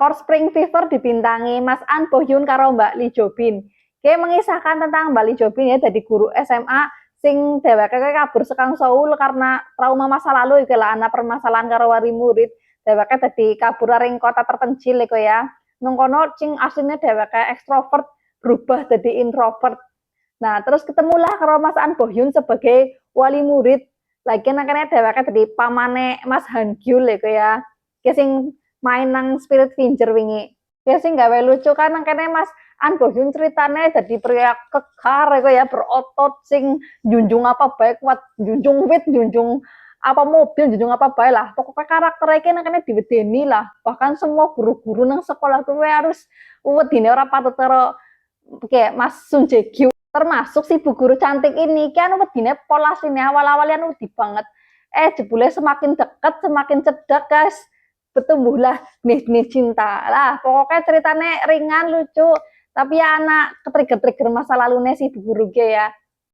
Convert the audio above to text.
Court Spring Fever dibintangi Mas An Bohyun karo Mbak Lee Jobin. Kayak mengisahkan tentang Mbak Lee Jobin ya dari guru SMA sing dheweke kabur sekang Seoul karena trauma masa lalu iki lah ana permasalahan karo wali murid. Dheweke dadi kabur ring kota terpencil iku ya. Nang kono sing asline dheweke ekstrovert berubah jadi introvert. Nah, terus ketemulah karo Mas An Bohyun sebagai wali murid. Lagi nakane dheweke dadi pamane Mas Han Gyul iku ya. Ki sing main nang Spirit Finger wingi. Ya sing gawe lucu kan nakane Mas An Bohyun ceritane dadi pria kekar iku ya berotot sing junjung apa bae kuat, junjung wit, junjung apa mobil, junjung apa bae lah. Pokoknya karakter iki nakane diwedeni lah. Bahkan semua guru-guru nang sekolah kuwi harus wedine ora patut karo kayak Mas Sun Jae Kyu. Termasuk si bu guru cantik ini kan wedine pola sini awal-awalnya wedi banget jebule semakin dekat semakin cedak guys bertumbuhlah benih-benih cinta lah pokoknya ceritanya ringan lucu tapi ya anak ketrigger-trigger masa lalunya si bu guru ya